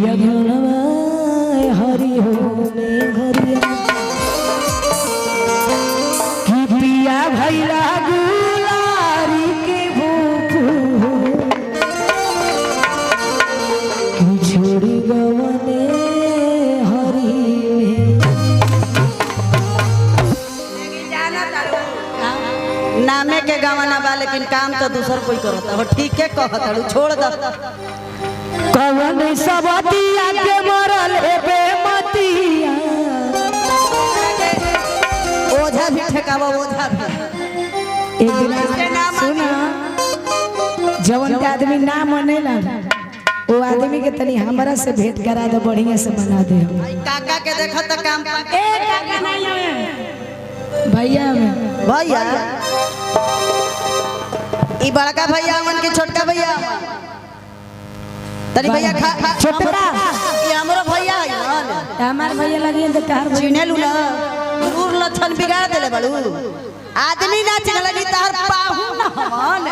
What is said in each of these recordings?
पिया घनवा हरि हो में घरिया कि पिया भैला गुलारी के भूख कि छोड़ी गवने हरि नामे के गवाना बा लेकिन काम तो दूसर कोई करता हो। ठीक है कहता छोड़ द कवन सबतिया के मरल हेबे मतिया ओझा भी ठेकावा ओझा भी एक दिन सुना जवन के आदमी ना मनेला वो आदमी के तनी हमरा से भेंट करा दे बढ़िया से बना दे काका के देखो तो काम ए काका नहीं है भैया में भैया ई बड़का भैया मन के छोटका भैया तनी भैया छोटका ये हमरो भैया है हमार भैया लगी तो तार चिने लूला दूर लछन बिगाड़ देले बड़ू आदमी ना चिनलनी तार पाहु ना हमन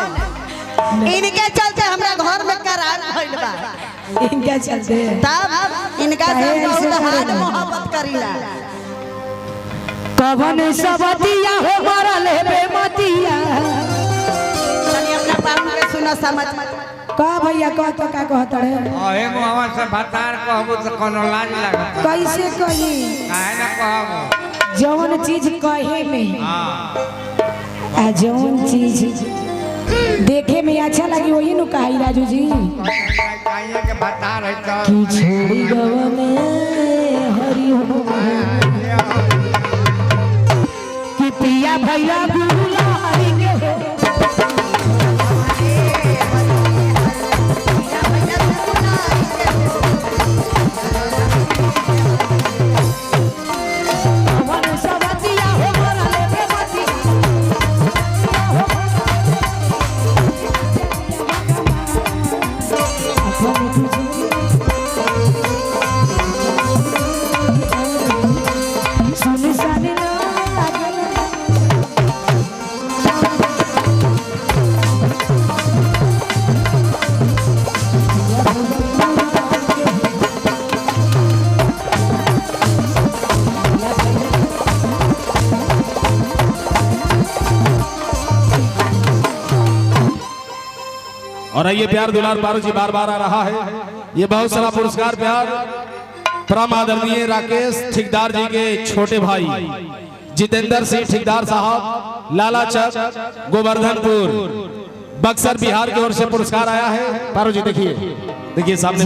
इनके चलते हमरा घर में करार भइल बा इनका चलते तब इनका से बहुत हाथ मोहब्बत करीला कवन सबतिया हो मरल हेबे मतिया तनी अपना पाहु के सुना समझ का भैया कह तो का कहत रे ओहे मुहवा से भतार कहबो त कोनो लाज लागत कैसे कही काहे ना कहबो जवन चीज कहे में आ जवन चीज देखे में अच्छा लगी वही नु कही राजू जी काहे के भतार है त कि छोड़ी गवने हरि हो कि पिया भैया गुलारी के और ये प्यार दुलार पारू जी बार बार आ रहा है। ये बहुत सारा पुरस्कार प्यार परम आदरणीय राकेश ठेकेदार जी के छोटे भाई जितेंद्र सिंह ठेकेदार साहब लाला चक गोवर्धनपुर बक्सर बिहार की ओर से पुरस्कार आया है। पारू जी देखिए सामने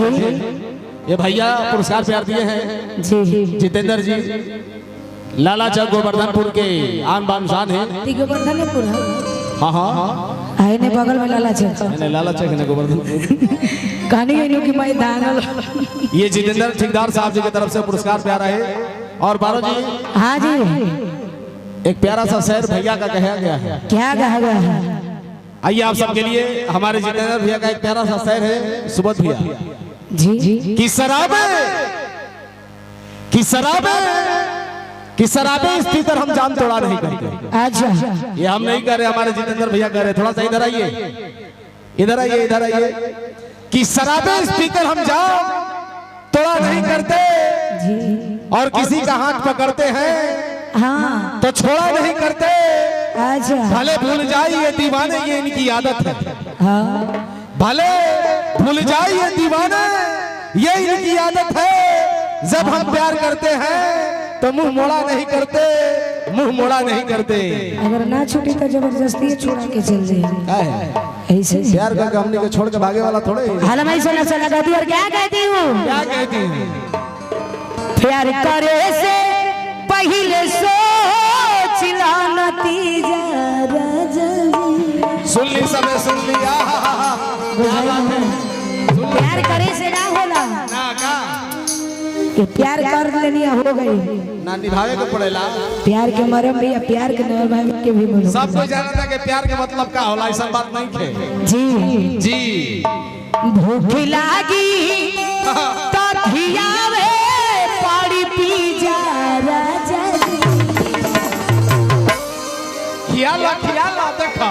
ये भैया पुरस्कार प्यार दिए हैं जितेंद्र जी लाला चक गोवर्धनपुर के आन बान शान है। गोवर्धनपुर हाँ हाँ आए ने बगल में लाला चक लाला चक ने गोवर्धनपुर कहानी इन्हों की मैं दानल ये जितेंद्र ठेकेदार साहब जी की तरफ से पुरस्कार प्यारा है। और बारो जी हाँ जी एक प्यारा सा शेर भैया का कहा गया है। क्या कहा गया है आइए आप सबके लिए हमारे जितेंद्र भैया का एक प्यारा सा शेर है सुबोध भैया जी कि शराबे स्थिति हम जान तोड़ा नहीं करते। अच्छा ये हम नहीं कर रहे हमारे जितेंद्र भैया कर रहे। थोड़ा सा इधर आइए कि शराबे स्पीकर हम जान तोड़ा नहीं करते और किसी का हाथ पकड़ते हैं हाँ तो छोड़ा नहीं करते। अच्छा भले भूल जाए ये दीवाने ये इनकी आदत है। हाँ भले भूल जाए ये दीवाने ये इनकी आदत है। जब हम प्यार करते हैं तो मुंह मोड़ा नहीं करते। अगर ना छूटी तो जबरदस्ती छुड़ा के चल जाए ऐसे प्यार करके हमने को छोड़ के भागे वाला थोड़े। हाल मैं सुना कहती और क्या कहती हूँ प्यार करे से पहले सोच ला नतीजा सुन ली सबे सुन लिया। प्यार करे से ना होला ना का कि प्यार कर लेनी हो गई ना निभावे को पड़ेला। प्यार के मरम भी प्यार के निभावे के भी बोलो। सब कोई जानता है कि प्यार के मतलब का होला। ऐसा बात नहीं है जी। भूख लागी तो खियावे पानी पी जा राजा खियाला देखा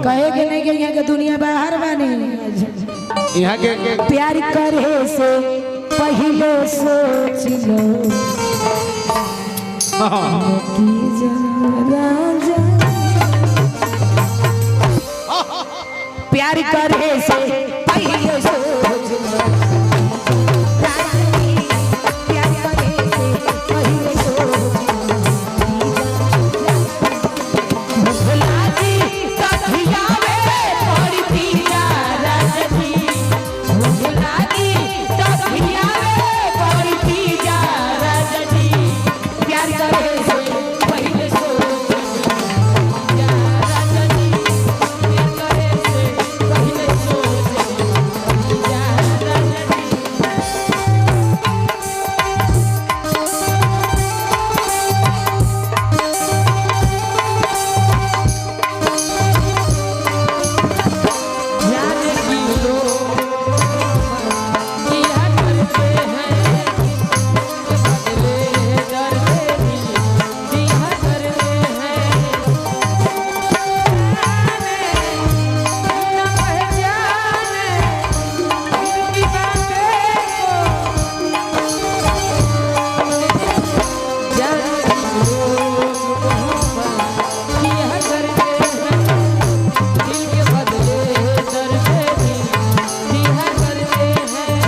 कहे के नहीं के यहाँ के दुनिया बाहर बानी यहाँ के प्यार करे से पहले सोच लो कि जरा प्यार करे से पहले सोच लो प्यार करे से पहले सोच लो भुला दी कथिया में पड़ी थी राजनी भुला दी कथिया में पड़ी थी राजनी प्यार करे से पहले सोच लो राजनी प्यार करे से पहले सोच लो राजनी जाने की लोग किया करते हैं बदले डरते दिया करते हैं न पहचाने उनकी बातें को जाने की लोग किया करते हैं दिल के बदले डरते दिया करते हैं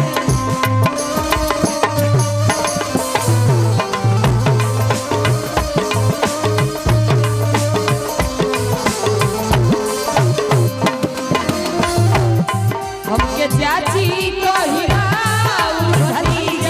हमके चाची को हिरा भतीजा